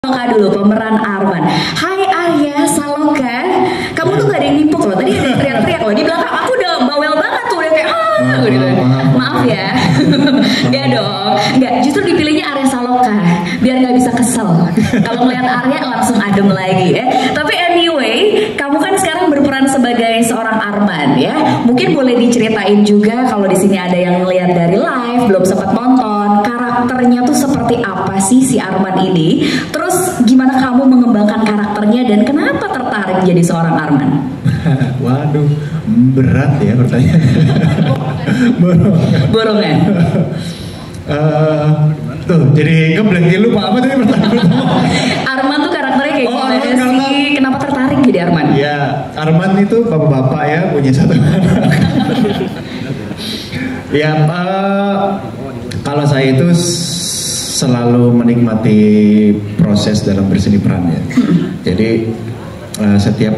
Saloka dulu, pemeran Arman. Hai Arya Saloka, kamu tuh gak ada yang nimpuk loh. Tadi ada yang teriak-teriak loh di belakang. Aku udah bawel banget tuh, udah kayak gitu. Maaf ya. Ya dong. Enggak, justru dipilihnya Arya Saloka biar nggak bisa kesel. Kalau ngeliat Arya langsung adem lagi ya. Tapi anyway, kamu kan sekarang berperan sebagai seorang Arman ya. Mungkin boleh diceritain juga kalau di sini ada yang ngeliat dari live belum sempat nonton, karakternya tuh seperti apa sih si Arman ini? Terus gimana kamu mengembangkan karakternya dan kenapa tertarik jadi seorang Arman? Waduh, berat ya pertanyaan. Borongan. Tuh, jadi ngeblank lupa apa tadi pertanyaan. Arman tuh karakternya kayak gimana sih? Kenapa tertarik jadi Arman? Ya, Arman itu bapak-bapak ya, punya satu anak. Ya, kalau saya itu selalu menikmati proses dalam berseni peran ya. Jadi setiap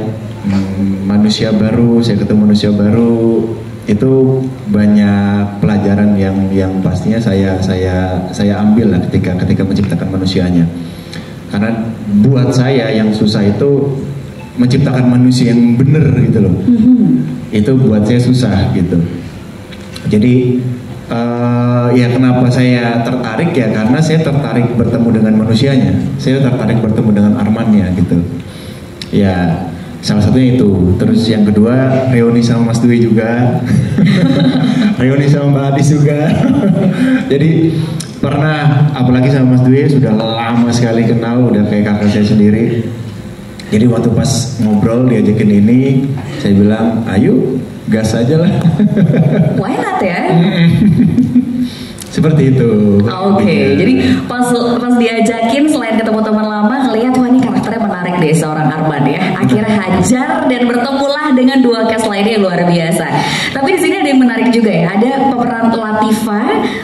manusia baru, saya ketemu manusia baru, itu banyak pelajaran yang pastinya saya ambil lah ketika menciptakan manusianya. Karena buat saya yang susah itu menciptakan manusia yang benar gitu loh. Itu buat saya susah gitu. Jadi ya kenapa saya tertarik ya karena saya tertarik bertemu dengan manusianya. Saya tertarik bertemu dengan Armannya gitu. Ya salah satunya itu. Terus yang kedua reuni sama Mas Dwi juga. Reuni sama Mbak Adis juga. Jadi pernah apalagi sama Mas Dwi sudah lama sekali kenal, udah kayak kakak saya sendiri. Jadi waktu pas ngobrol diajakin ini, saya bilang, ayo gas aja lah. Why not ya? Seperti itu. Oke, jadi pas diajakin selain ketemu teman lama, ngeliat wah ini karakternya menarik deh seorang Arman ya. Akhirnya hajar dan bertemulah dengan dua cast lainnya yang luar biasa. Tapi di sini ada yang menarik juga ya. Ada pemeran Latifa,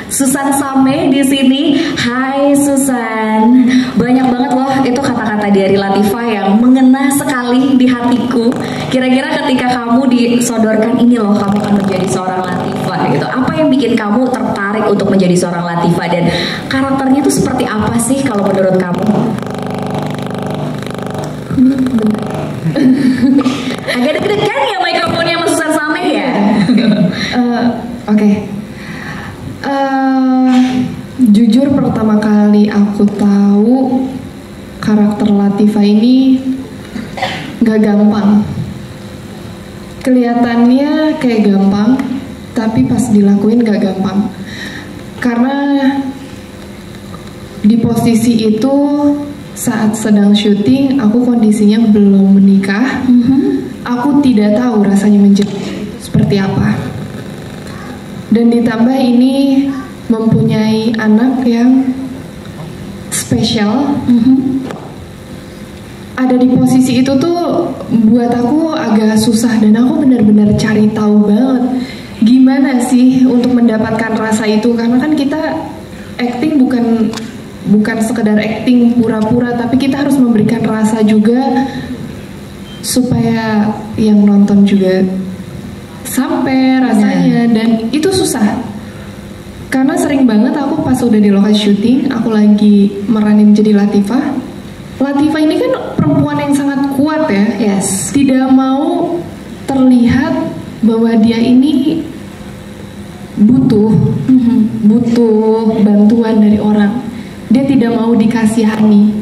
Susan Same di sini. Hai Susan, banyak banget loh itu kata-kata dari Latifa yang mengena sekali di hatiku. Kira-kira ketika kamu disodorkan ini loh, kamu akan menjadi seorang Latifa gitu. Apa yang bikin kamu tertarik untuk menjadi seorang Latifa dan karakternya itu seperti apa sih kalau menurut kamu? Agak deg-degan ya mikrofonnya sama Susan Same ya? Oke. Jujur pertama kali aku tahu karakter Latifa ini gak gampang. Kelihatannya kayak gampang, tapi pas dilakuin gak gampang. Karena di posisi itu saat sedang syuting, aku kondisinya belum menikah. Aku tidak tahu rasanya menjadi seperti apa. Dan ditambah ini mempunyai anak yang spesial. Ada di posisi itu tuh buat aku agak susah dan aku benar-benar cari tahu banget gimana sih untuk mendapatkan rasa itu, karena kan kita acting bukan sekedar acting pura-pura, tapi kita harus memberikan rasa juga supaya yang nonton juga sampai rasanya. Dan itu susah karena sering banget aku pas udah di lokasi syuting, aku lagi meranin jadi Latifa ini kan perempuan yang sangat kuat ya. Yes. Tidak mau terlihat bahwa dia ini butuh bantuan dari orang. Dia tidak mau dikasihani.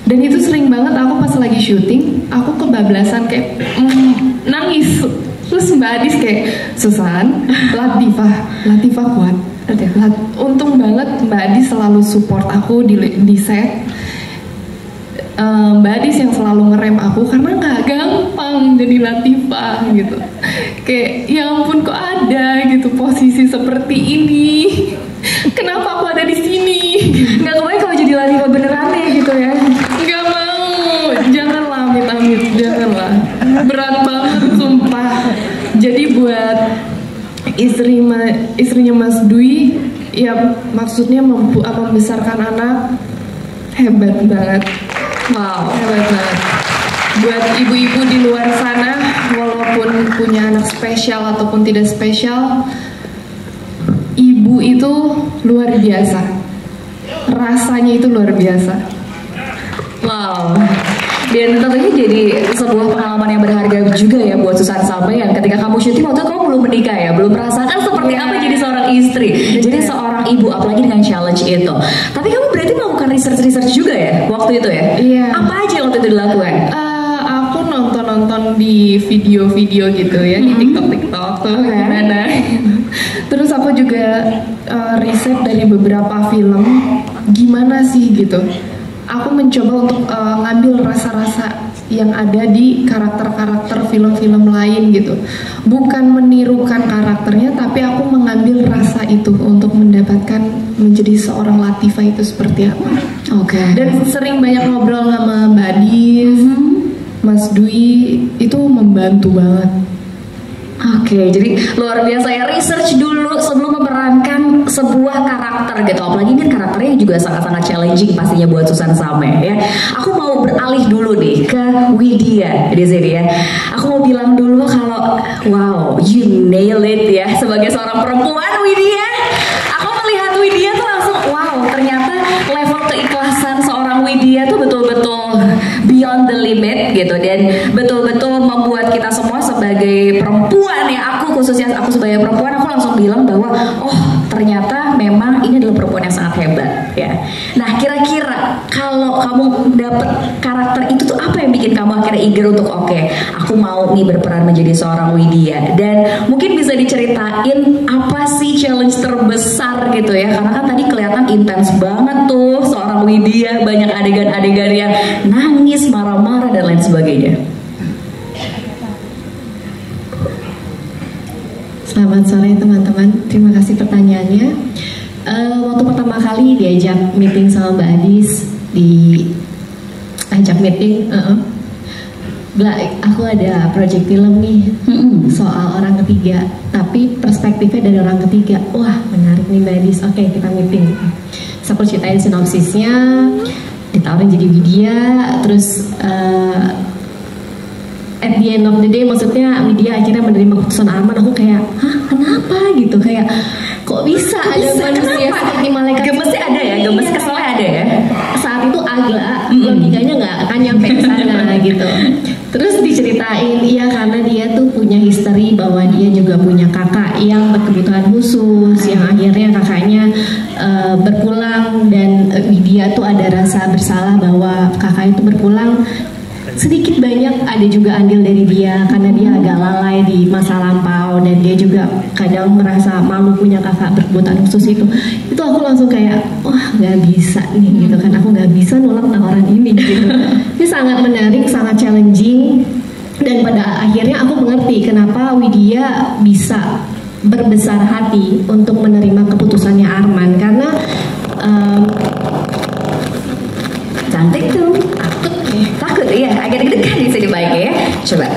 Dan itu sering banget aku pas lagi syuting, aku kebablasan kayak nangis. Terus Mbak Adis kayak, Susan, Latifa kuat. Untung banget Mbak Adis selalu support aku di set. Mbak Adis yang selalu ngerem aku karena nggak gampang jadi Latifa gitu. Kayak ya ampun kok ada gitu posisi seperti ini. Kenapa aku ada di sini? Nggak kebayang kalau jadi Latifa beneran ya gitu ya? Nggak mau, janganlah amit-amit, janganlah. Berat banget sumpah. Jadi buat istrinya Mas Dwi, ya maksudnya membesarkan anak hebat banget. Wow, hebat banget. Buat ibu-ibu di luar sana, walaupun punya anak spesial ataupun tidak spesial, ibu itu luar biasa. Rasanya itu luar biasa. Wow. Dan tentunya jadi sebuah pengalaman yang berharga juga ya buat Susan Salma yang ketika kamu syuting waktu itu kamu belum menikah ya, belum merasakan seperti apa jadi seorang istri, jadi seorang ibu apalagi dengan challenge itu. Tapi kamu berarti melakukan research juga ya waktu itu ya? Iya. Apa aja yang waktu itu dilakukan? Aku nonton di video-video gitu ya di TikTok tuh gimana. Terus aku juga riset dari beberapa film gimana sih gitu. Aku mencoba untuk ngambil rasa-rasa yang ada di karakter-karakter film-film lain gitu. Bukan menirukan karakternya, tapi aku mengambil rasa itu untuk mendapatkan menjadi seorang Latifah itu seperti apa. Oke. Dan sering banyak ngobrol sama Mbak Dis, Mas Dwi, itu membantu banget. Oke, jadi luar biasa ya, research dulu sebelum memerankan sebuah karakter gitu. Apalagi ini karakternya juga sangat-sangat challenging pastinya buat Susan Salma ya. Aku mau beralih dulu nih ke Widya di sini ya. Aku mau bilang dulu kalau wow, you nail it ya sebagai seorang perempuan Widya. Aku melihat Widya tuh langsung wow, ternyata level keikhlasan seorang Widya tuh betul-betul beyond the limit gitu, dan betul-betul membuat kita semua sebagai perempuan ya, aku khususnya aku sebagai perempuan, aku langsung bilang bahwa oh ternyata memang ini adalah perempuan yang sangat hebat ya. Nah kira-kira kalau kamu dapet karakter itu tuh apa yang bikin kamu akhirnya eager untuk oke, aku mau nih berperan menjadi seorang Widya, dan mungkin bisa diceritain apa sih challenge terbesar gitu ya, karena kan tadi kelihatan intens banget tuh seorang Widya, banyak adegan-adegan yang nangis, marah-marah dan lain sebagainya. Selamat sore teman-teman, terima kasih pertanyaannya. Waktu pertama kali diajak meeting sama Mbak Adis, diajak meeting, aku ada project film nih soal orang ketiga, tapi perspektifnya dari orang ketiga. Wah menarik nih Mbak Adis, oke kita meeting. Terus aku ceritain sinopsisnya, ditawarin jadi Widya, terus at the end of the day, maksudnya Widya akhirnya menerima keputusan Arman. Aku kayak, hah kenapa gitu, kayak kok bisa ada manusia seperti malaikat. Gemesnya ada ya, gemes keselnya ada ya. Saat itu agak logikanya nggak akan nyampe ke sana gitu. Terus diceritain, iya karena dia tuh punya history bahwa dia juga punya kakak yang berkebutuhan khusus, yang akhirnya kakaknya berpulang, dan Widya tuh ada rasa bersalah bahwa kakak itu berpulang. Sedikit banyak ada juga andil dari dia karena dia agak lalai di masa lampau, dan dia juga kadang merasa malu punya kakak berkebutuhan khusus itu aku langsung kayak wah nggak bisa nih gitu kan, aku nggak bisa nolak tawaran ini gitu. Ini sangat menarik, sangat challenging, dan pada akhirnya aku mengerti kenapa Widya bisa berbesar hati untuk menerima keputusannya Arman, karena cantik tuh, takut ya, agak deg-degan di sini baiknya ya. Coba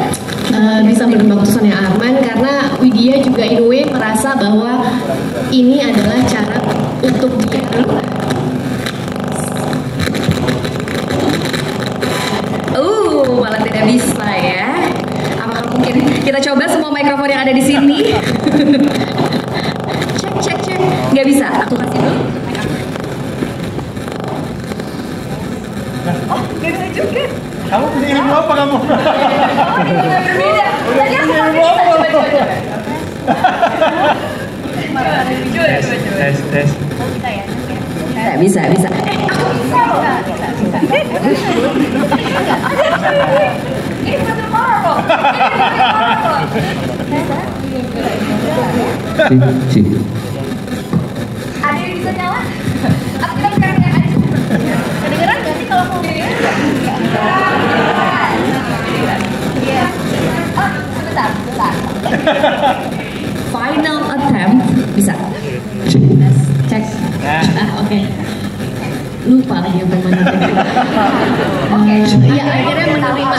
bisa menerima keputusannya Arman karena Widya juga in a way merasa bahwa ini adalah cara untuk dia malah tidak bisa ya. Apakah mungkin kita coba semua mikrofon yang ada di sini? cek nggak bisa, aku kasih dulu. Oh, nggak bisa juga. Kamu punya ilmu apa kamu? Berbeda. Tadi aku pakai Tes. Bisa. Aku bisa loh. Ini betul marah. Ada yang bisa nyala? Aku kita sekarang aja. Kedengeran nggak sih kalau aku ngomongin? Iya. Oh, sebentar. Final attempt bisa. cek. Oke. Lupa lagi apa mana. Ya akhirnya menerima.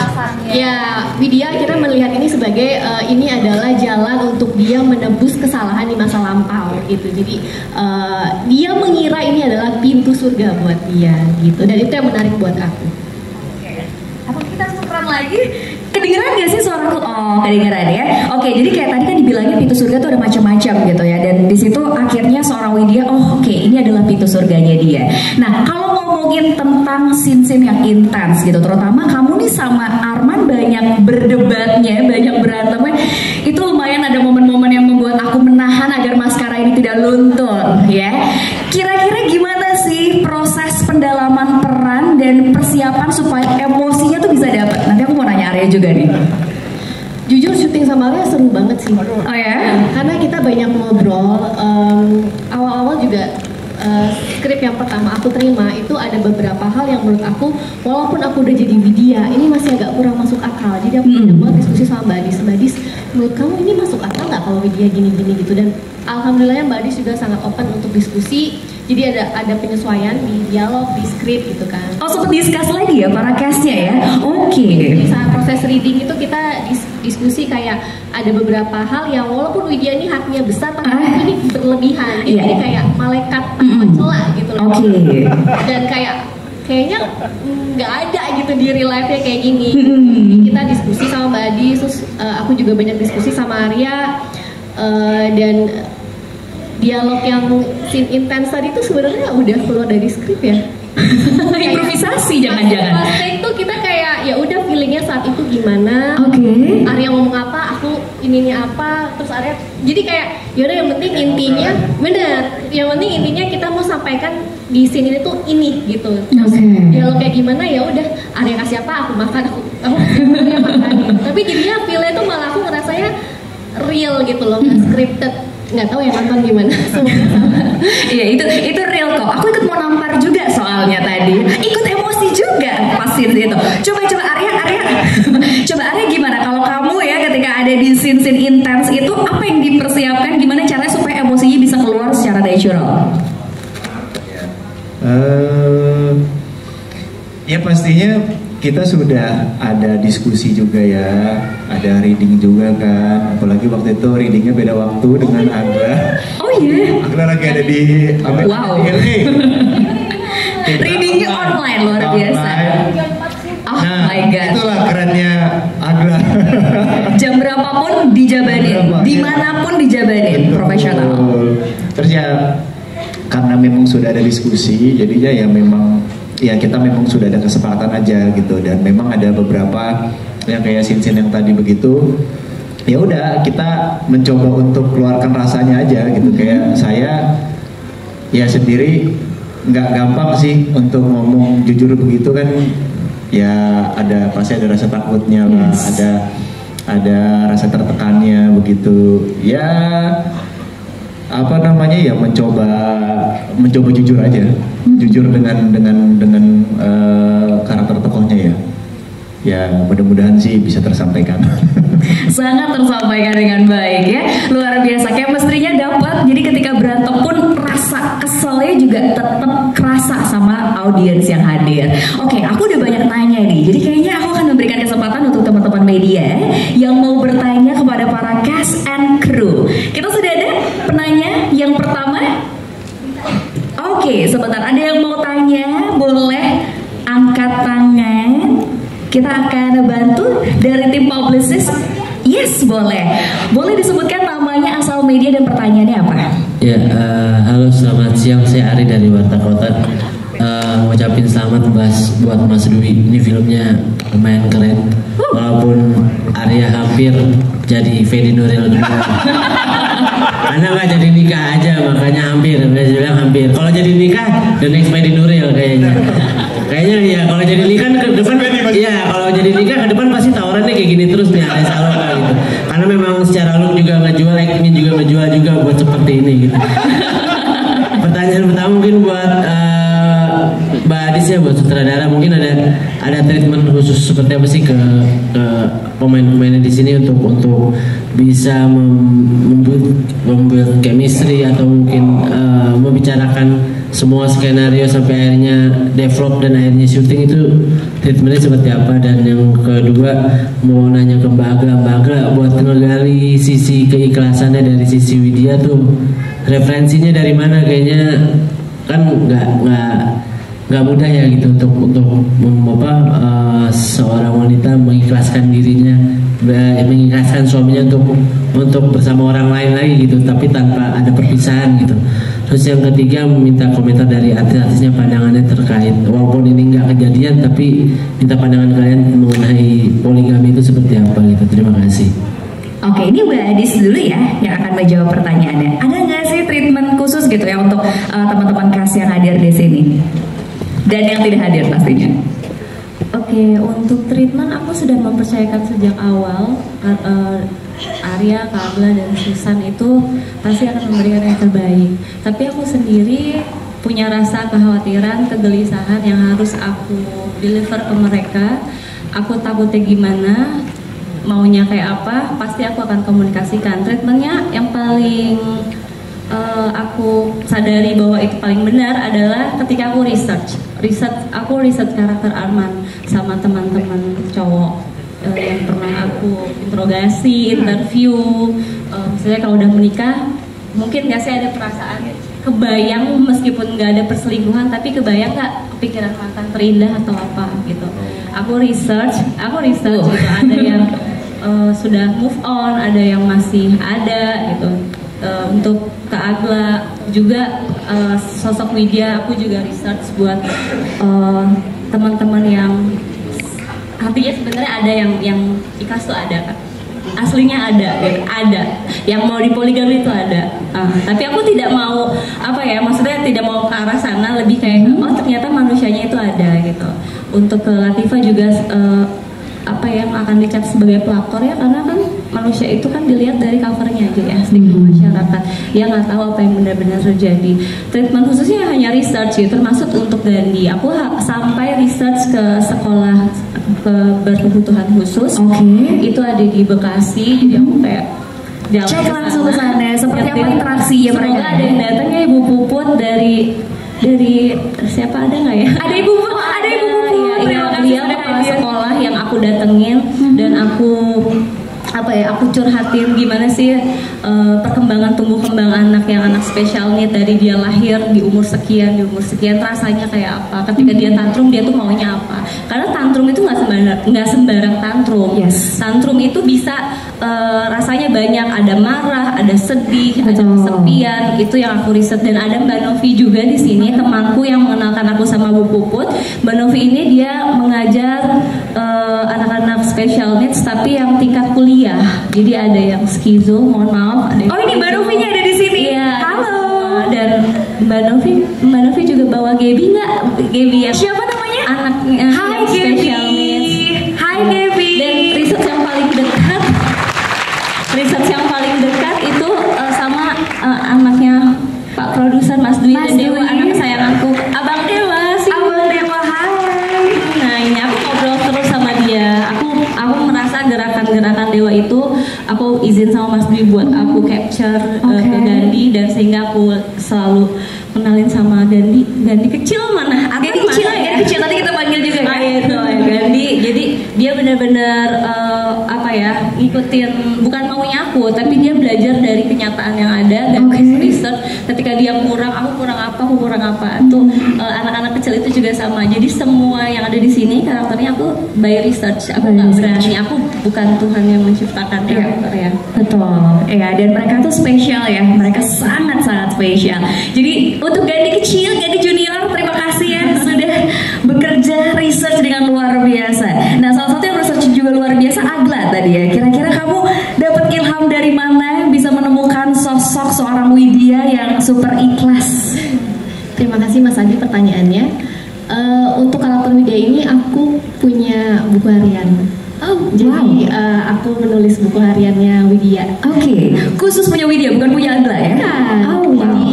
Ya Widya akhirnya melihat ini sebagai ini adalah jalan untuk dia menebus kesalahan di masa lampau gitu. Jadi dia mengira ini adalah pintu surga buat dia gitu. Dan itu yang menarik buat aku. Apa kita tukeran lagi? Kedengeran gak sih suaraku? Oh, kedengeran ya. Oke, jadi kayak tadi kan dibilangnya pintu surga tuh ada macam-macam gitu ya. Dan di situ akhirnya seorang Widya, oh oke, ini adalah pintu surganya dia. Nah, kalau ngomong ngomongin tentang scene-scene yang intens gitu, terutama kamu nih sama Arman banyak berdebatnya, banyak berantemnya. Itu lumayan ada momen-momen yang membuat aku menahan agar maskara ini tidak luntur ya. Kira-kira gimana sih proses pendalaman peran dan persiapan supaya emosinya tuh bisa dapat? Nanti aku mau nanya Arya juga nih. Jujur syuting sama Arya seru banget sih. Oh ya? Karena kita banyak ngobrol. Awal-awal juga skrip yang pertama aku terima itu ada beberapa hal yang menurut aku walaupun aku udah jadi Widya ini masih agak kurang masuk akal. Jadi aku banyak banget diskusi sama Mbak Adis, menurut kamu ini masuk akal nggak kalau Widya gini-gini gitu. Dan alhamdulillah Mbak Adis juga sangat open untuk diskusi. Jadi ada penyesuaian di dialog, di skrip gitu kan. Oh, sempat discuss lagi ya para castnya ya? Oke. Jadi saat proses reading itu kita diskusi kayak ada beberapa hal yang walaupun Widya ini haknya besar tapi ini berlebihan. Jadi kayak malaikat mencela gitu loh. Oke. Dan kayaknya nggak ada gitu di real life-nya kayak gini. Kita diskusi sama Mbak Adi, terus aku juga banyak diskusi sama Arya dan dialog yang scene intens tadi itu sebenarnya udah keluar dari skrip ya. Improvisasi jangan-jangan. Pas take tuh kita kayak ya udah feelingnya saat itu gimana. Oke. Arya ngomong apa, aku ininya apa, terus Arya jadi kayak yaudah yang penting intinya bener. Yang penting intinya kita mau sampaikan di scene ini tuh ini gitu. Terus dialog kayak gimana ya udah Arya kasih apa aku makan aku Arya makan gitu. Tapi jadinya feelnya tuh malah aku ngerasanya real gitu loh, nggak scripted. Nggak tahu ya nonton gimana. Iya itu real kok. Aku ikut mau nampar juga soalnya tadi. Ikut emosi juga pas scene itu. Coba Arya. Coba Arya gimana kalau kamu ya ketika ada di scene intens itu apa yang dipersiapkan? Gimana caranya supaya emosinya bisa keluar secara natural? Ya pastinya kita sudah ada diskusi juga ya, ada reading juga kan. Apalagi waktu itu readingnya beda waktu dengan Agla. Oh iya? Agla lagi ada di Wow. Readingnya online luar biasa. Oh my god. Itulah kerennya Agla. Jam berapapun dijabanin, dimanapun dijabanin, profesional. Terus ya karena memang sudah ada diskusi, jadinya ya memang ya kita memang sudah ada kesepakatan aja gitu. Dan memang ada beberapa yang kayak scene yang tadi begitu, ya udah kita mencoba untuk keluarkan rasanya aja gitu. Kayak saya ya sendiri nggak gampang sih untuk ngomong jujur begitu kan, ya ada pasti ada rasa takutnya lah, ada rasa tertekannya begitu ya, apa namanya ya, mencoba jujur aja, jujur dengan karakter tokohnya ya mudah-mudahan sih bisa tersampaikan. Sangat tersampaikan dengan baik ya, luar biasa. Chemistry-nya dapat, jadi ketika berantem pun rasa keselnya juga tetap kerasa sama audiens yang hadir. Oke, aku udah banyak tanya nih, jadi kayaknya aku akan memberikan kesempatan untuk teman-teman media yang mau bertanya kepada para cast and crew. Kita sudah ada penanya yang pertama. Oke, sebentar, ada yang mau tanya, boleh angkat tangan. Kita akan bantu dari tim publicist. Yes, boleh. Boleh disebutkan namanya, asal media, dan pertanyaannya apa? Ya, halo, selamat siang. Saya Ari dari Warta Kota. Ngucapin selamat buat Mas Dwi. Ini filmnya lumayan keren. Walaupun Arya hampir jadi Fedi Nuril juga. Karena nggak jadi nikah aja, makanya hampir. Saya bilang hampir. Kalau jadi nikah, the next Fedi Nuril kayaknya. Kayaknya ya kalau jadi nikah ke depan, iya kalau jadi nikah ke depan pasti tawarannya kayak gini terus nih, ada Saloka gitu. Karena memang secara look juga ngejual, Ekmin juga ngejual juga buat seperti ini gitu. Pertanyaan pertama mungkin buat Mbak Adis ya, buat sutradara, mungkin ada treatment khusus seperti apa sih ke pemain-pemainnya di sini untuk bisa membuat chemistry atau mungkin membicarakan semua skenario sampai akhirnya develop dan akhirnya syuting itu treatmentnya seperti apa. Dan yang kedua mau nanya ke Mbak Agla buat ngegali sisi keikhlasannya dari sisi Widya tuh referensinya dari mana, kayaknya kan nggak mudah ya gitu untuk seorang wanita mengikhlaskan dirinya, mengikhlaskan suaminya untuk bersama orang lain lagi gitu, tapi tanpa ada perpisahan gitu. Terus yang ketiga minta komentar dari artis-artisnya pandangannya terkait, walaupun ini nggak kejadian tapi minta pandangan kalian mengenai poligami itu seperti apa gitu. Terima kasih. Oke, ini Mbak Adis dulu ya yang akan menjawab pertanyaannya. Ada nggak sih treatment khusus gitu ya untuk teman-teman KAS yang hadir di sini dan yang tidak hadir pastinya? Oke, untuk treatment aku sudah mempercayakan sejak awal. Arya, Kabla, dan Susan itu pasti akan memberikan yang terbaik. Tapi aku sendiri punya rasa kekhawatiran, kegelisahan yang harus aku deliver ke mereka. Aku takutnya gimana, maunya kayak apa, pasti aku akan komunikasikan. Treatmentnya yang paling aku sadari bahwa itu paling benar adalah ketika aku research karakter Arman sama teman-teman cowok yang pernah aku interogasi, interview. Misalnya kalau udah menikah, mungkin nggak sih ada perasaan kebayang meskipun nggak ada perselingkuhan, tapi kebayang nggak kepikiran mantan terindah atau apa gitu. Aku research gitu. Ada yang sudah move on, ada yang masih ada gitu. Untuk Kak Agla juga sosok media, aku juga research buat teman-teman yang artinya sebenarnya ada yang ikhlas tuh ada kan, aslinya ada yang mau dipoligami itu ada, tapi aku tidak mau maksudnya tidak mau ke arah sana, lebih kayak ternyata manusianya itu ada gitu. Untuk ke Latifah juga yang akan dicap sebagai pelakor ya, karena kan manusia itu kan dilihat dari covernya aja ya, stigma masyarakat, dia nggak tahu apa yang benar-benar terjadi. Treatment khususnya hanya research gitu, termasuk untuk Dandi. Aku sampai research ke sekolah berkebutuhan khusus. Itu ada di Bekasi, jadi aku kayak cek langsung ke sana seperti apa interaksinya mereka. Semoga ada yang datang ya, Ibu Puput dari siapa, ada nggak ya? Ada Ibu Puput. Terima kasih. Dia kepala sekolah yang aku datengin dan aku curhatin gimana sih perkembangan tumbuh kembang anak yang anak special need dari dia lahir di umur sekian rasanya kayak apa, ketika dia tantrum dia tuh maunya apa, karena tantrum itu nggak sembarang tantrum. Tantrum itu bisa rasanya banyak, ada marah, ada sedih, ada kesepian. Itu yang aku riset. Dan ada Mbak Novi juga di sini, temanku yang mengenalkan aku sama Bu Puput. Mbak Novi ini dia mengajar anak-anak special needs tapi yang tingkat kuliah. Jadi ada yang skizo, mohon maaf. Ada yang ini Mbak Novinya ada di sini. Iya. Halo. Dan Mbak Novi juga bawa Gaby nggak? Gaby yang siapa namanya? Anaknya Hai yang special Gaby. needs. Hai Gaby. Dan riset yang paling dekat itu sama anaknya Pak produser Mas Dwi dan Dewa, anak kesayanganku, Abang Dewa sih. Abang Dewa, hai. Nah ini aku ngobrol terus sama dia. Aku merasa gerakan-gerakan Dewa itu aku izin sama Mas Dwi buat aku capture ke Gandhi, dan sehingga aku selalu kenalin sama Gandhi kecil mana? Gandhi kecil nanti kita panggil juga ya. Gandhi. Jadi dia benar-benar ngikutin bukan maunya aku, tapi dia belajar dari kenyataan yang ada dan research. Ketika dia kurang, aku kurang apa. Tuh anak-anak kecil itu juga sama. Jadi semua yang ada di sini karakternya aku by research. Aku nggak berani. Aku bukan Tuhan yang menciptakan karakter ya. Betul. Ya, dan mereka tuh spesial ya. Mereka sangat-sangat spesial. Jadi untuk Gandhi kecil, Gandhi junior, terima kasih ya sudah bekerja research dengan luar biasa. Nah, salah satu yang research juga luar biasa Agla tadi ya. Kira-kira kamu dapat ilham dari mana bisa menemukan sosok seorang Widya yang super ikhlas? Terima kasih Mas Adi pertanyaannya. Untuk karakter Widya ini aku punya buku harian. Jadi aku menulis buku hariannya Widya. Khusus punya Widya, bukan punya Agla ya? Jadi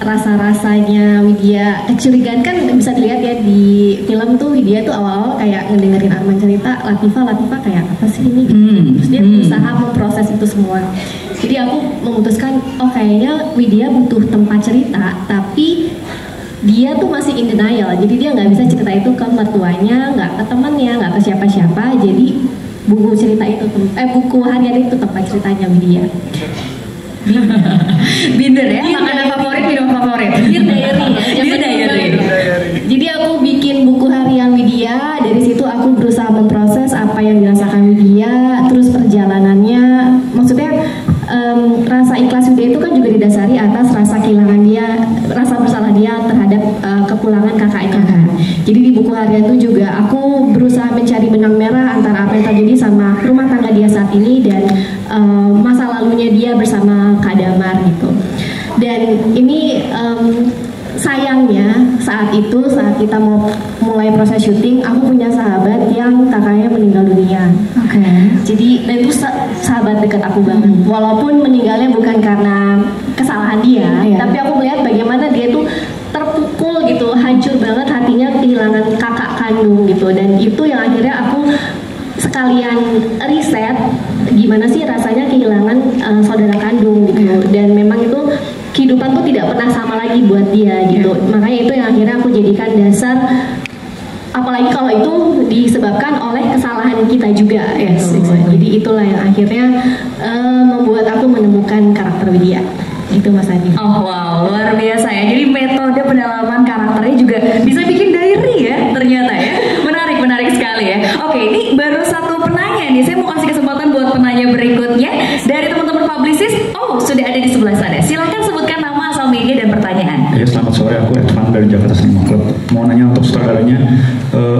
rasa-rasanya Widya, kecurigaan kan bisa dilihat ya di film tuh. Widya tuh awal-awal kayak ngedengerin Arman cerita, Latifah kayak apa sih ini? Terus dia berusaha memproses itu semua. Jadi aku memutuskan, kayaknya Widya butuh tempat cerita, tapi dia tuh masih in denial. Jadi dia nggak bisa cerita itu ke mertuanya, nggak ke temannya, nggak ke siapa-siapa. Jadi buku buku harian itu tempat ceritanya Widya. Binder ya, makanan favorit, minum favorit. Dear diary. Jadi aku bikin buku harian Widya. Dari situ aku berusaha memproses apa yang dirasakan Widya, terus perjalanannya. Maksudnya rasa ikhlas Widya itu kan juga didasari atas rasa Pelarian itu juga aku berusaha mencari benang merah antara apa yang terjadi sama rumah tangga dia saat ini dan masa lalunya dia bersama Kak Damar gitu. Dan ini sayangnya saat kita mau mulai proses syuting, aku punya sahabat yang kakaknya meninggal dunia. Oke. Jadi dan itu sahabat dekat aku banget. Walaupun meninggalnya bukan karena kesalahan dia, tapi aku melihat bagaimana dia tuh terpukul gitu, hancur banget hatinya kehilangan kakak kandung gitu. Dan itu yang akhirnya aku sekalian riset gimana sih rasanya kehilangan saudara kandung gitu. Dan memang itu kehidupan tuh tidak pernah sama lagi buat dia gitu. Makanya itu yang akhirnya aku jadikan dasar, apalagi kalau itu disebabkan oleh kesalahan kita juga ya. Jadi itulah yang akhirnya membuat aku menemukan karakter Widya. Itu Mas Adi. Oh wow, luar biasa ya. Jadi metode pendalaman karakternya juga bisa bikin diary ya ternyata ya. Menarik sekali ya. Oke, ini baru satu penanya nih. Saya mau kasih kesempatan buat penanya berikutnya dari teman-teman publicist. Oh, sudah ada di sebelah sana. Silakan sebutkan nama, asal media dan pertanyaan. Ya, selamat sore. Aku Edvan dari Jakarta Cinema Club. Mau nanya untuk sutradaranya,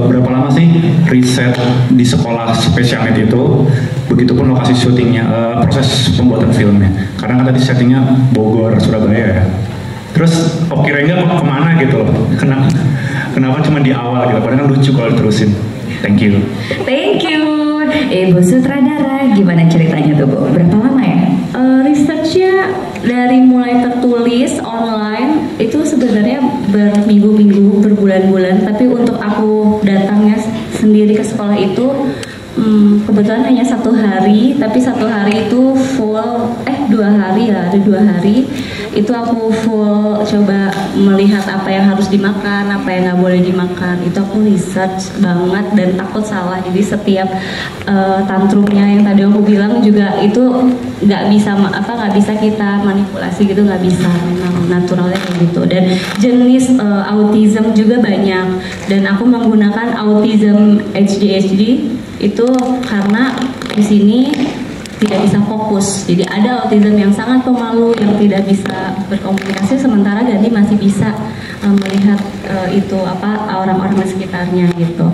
berapa lama sih riset di sekolah spesialnet itu? Begitupun lokasi syutingnya, proses pembuatan filmnya. Karena kan tadi settingnya Bogor, Surabaya ya. Terus Oki Rengga kemana gitu loh? Kenapa cuma di awal gitu? Padahal kan lucu kalau diterusin. Thank you. Thank you. Ibu sutradara, gimana ceritanya tuh Bu? Berapa lama ya? Researchnya dari mulai tertulis online itu sebenarnya berminggu-minggu, berbulan-bulan. Tapi untuk aku datangnya sendiri ke sekolah itu kebetulan hanya 1 hari, tapi 1 hari itu full 2 hari ya, ada 2 hari itu aku full coba melihat apa yang harus dimakan, apa yang nggak boleh dimakan. Itu aku research banget dan takut salah. Jadi setiap tantrumnya yang tadi aku bilang juga itu nggak bisa kita manipulasi gitu, nggak bisa, memang naturalnya kayak gitu. Dan jenis autism juga banyak, dan aku menggunakan autism ADHD itu karena di sini tidak bisa fokus. Jadi ada autism yang sangat pemalu yang tidak bisa berkomunikasi, sementara Gandhi masih bisa melihat itu orang-orang di sekitarnya gitu.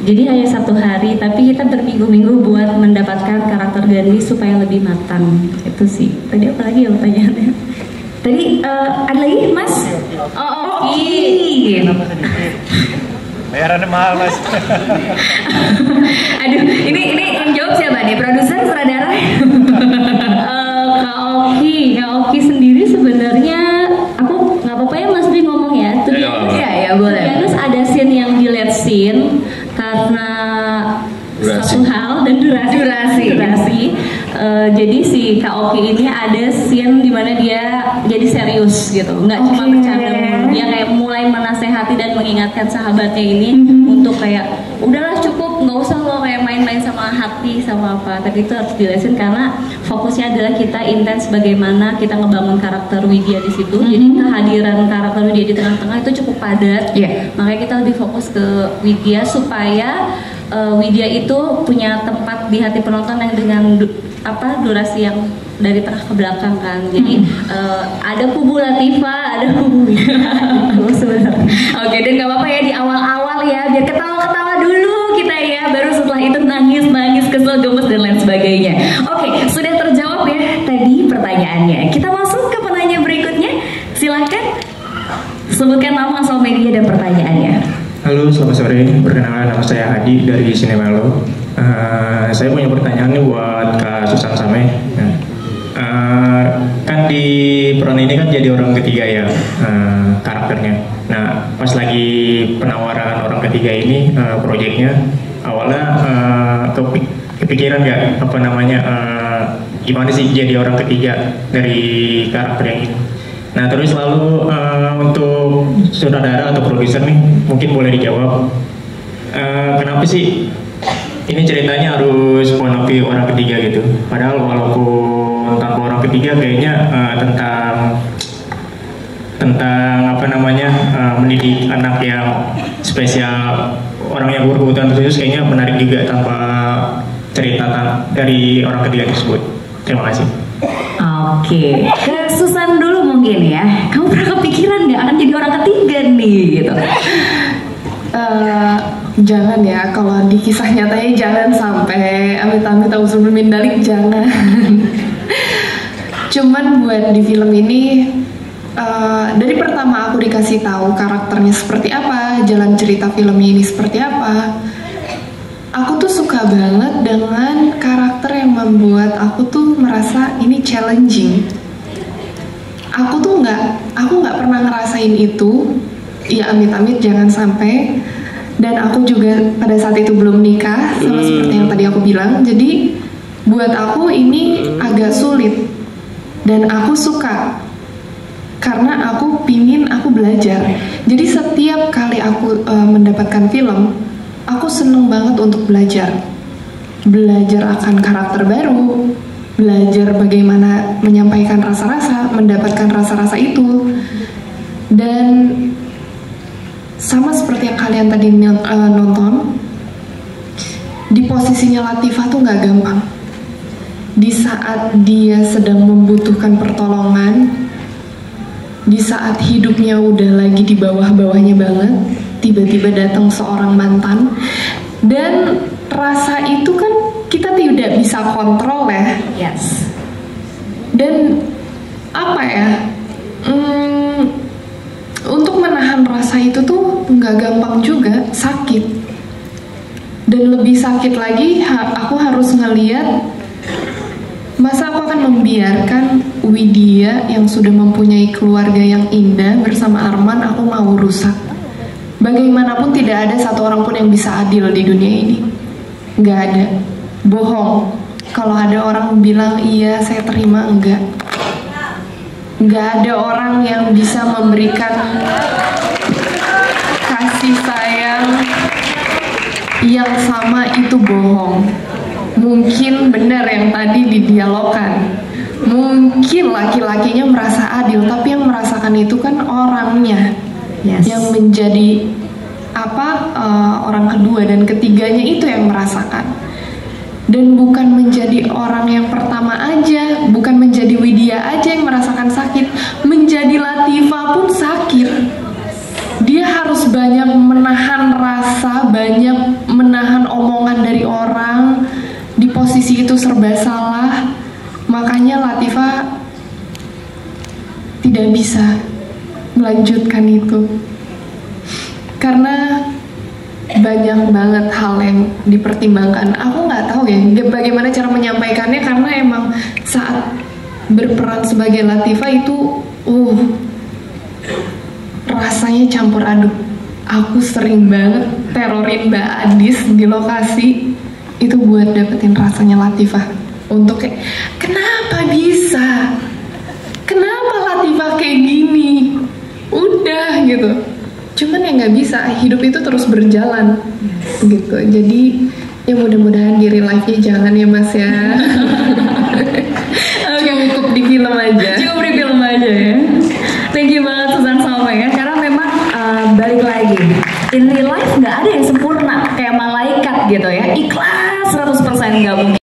Jadi hanya 1 hari, tapi kita berminggu-minggu buat mendapatkan karakter Gandhi supaya lebih matang. Itu sih. Tadi apa lagi ya pertanyaannya? Tadi ada lagi Mas? Kenapa sedikit? Bayarannya mahal Mas. Aduh, ini yang jawab siapa nih? Produser, sutradara? Kak Oki sendiri sebenarnya aku nggak apa-apa ya Mas Bri ngomong ya. Iya, boleh. Terus ada scene yang delete scene karena satu hal dan durasi. Jadi si Kak Oki ini ada scene dimana dia jadi serius gitu, nggak cuma bercanda. Dia kayak mulai menasehati dan mengingatkan sahabatnya ini untuk kayak udahlah cukup, nggak usah lo kayak main-main sama hati sama apa. Tapi itu harus dilesin karena fokusnya adalah kita intens bagaimana kita ngebangun karakter Widya di situ. Jadi kehadiran karakter Widya di tengah-tengah itu cukup padat. Makanya kita lebih fokus ke Widya supaya Widya itu punya tempat di hati penonton yang dengan durasi yang dari tengah ke belakang kan. Jadi ada kubu Latifah, ada kubu Widya itu sebenarnya. Oke, dan gak apa-apa ya di awal-awal ya, biar ketawa-ketawa dulu kita ya, baru setelah itu nangis, kesel, gemes dan lain sebagainya. Oke, sudah terjawab ya tadi pertanyaannya. Kita masuk ke penanya berikutnya. Silakan sebutkan nama, asal media dan pertanyaannya. Halo, selamat sore. Perkenalkan, nama saya Adi dari Sinemalo. Saya punya pertanyaan nih buat Kak Susan Sameh. Kan di peran ini kan jadi orang ketiga ya karakternya. Nah, pas lagi penawaran orang ketiga ini proyeknya awalnya kepikiran nggak gimana sih jadi orang ketiga dari karakter yang ini. Nah, terus lalu untuk sutradara atau produser nih mungkin boleh dijawab kenapa sih ini ceritanya harus point of view orang ketiga gitu, padahal walaupun tanpa orang ketiga kayaknya tentang mendidik anak yang spesial, orang yang berkebutuhan khusus kayaknya menarik juga tanpa cerita dari orang ketiga tersebut. Terima kasih. Oke, ke Susan dulu mungkin ya. Kamu pernah kepikiran nggak akan jadi orang ketiga nih gitu? Jangan ya, kalau di kisah nyatanya jangan sampai amit-amit auzubillahi min dzalik, jangan. Cuman buat di film ini dari pertama aku dikasih tahu karakternya seperti apa, jalan cerita film ini seperti apa, aku tuh suka banget dengan karakter yang membuat aku tuh merasa ini challenging. Aku nggak pernah ngerasain itu, ya amit-amit jangan sampai. Dan aku juga pada saat itu belum nikah, sama seperti yang tadi aku bilang. Jadi buat aku ini agak sulit. Dan aku suka karena aku belajar. Jadi setiap kali aku mendapatkan film, aku seneng banget untuk belajar akan karakter baru, belajar bagaimana menyampaikan rasa-rasa, mendapatkan rasa-rasa itu. Dan sama seperti yang kalian tadi nonton, di posisinya Latifah tuh nggak gampang. Di saat dia sedang membutuhkan pertolongan, di saat hidupnya udah lagi di bawah-bawahnya banget, tiba-tiba datang seorang mantan. Dan rasa itu kan kita tidak bisa kontrol ya. Yes. Dan apa ya, untuk menahan rasa itu tuh nggak gampang juga, sakit. Dan lebih sakit lagi, aku harus ngeliat, masa aku akan membiarkan Widya yang sudah mempunyai keluarga yang indah bersama Arman, aku mau rusak. Bagaimanapun tidak ada satu orang pun yang bisa adil di dunia ini. Nggak ada. Bohong. Kalau ada orang bilang iya saya terima, enggak. Nggak ada orang yang bisa memberikan kasih sayang yang sama, itu bohong. Mungkin benar yang tadi didialogkan, mungkin laki-lakinya merasa adil, tapi yang merasakan itu kan orangnya. Yes. Yang menjadi orang kedua dan ketiganya itu yang merasakan. Dan bukan menjadi orang yang pertama aja, bukan menjadi Widya aja yang merasakan sakit, menjadi Latifah pun sakit. Dia harus banyak menahan rasa, banyak menahan omongan dari orang. Di posisi itu serba salah, makanya Latifah tidak bisa melanjutkan itu. Karena banyak banget hal yang dipertimbangkan. Aku nggak tahu ya bagaimana cara menyampaikannya, karena emang saat berperan sebagai Latifah itu rasanya campur aduk. Aku sering banget terorin Mbak Adis di lokasi itu buat dapetin rasanya Latifah. Untuk kayak, kenapa bisa? Kenapa Latifah kayak gini? Udah gitu. Cuman ya nggak bisa, hidup itu terus berjalan gitu. Jadi ya mudah-mudahan di real life-nya jangan ya Mas ya. Cukup di film aja. Cukup di film aja ya. Thank you banget Susan sama Megan, karena memang balik lagi, in real life nggak ada yang sempurna kayak malaikat gitu ya. Ikhlas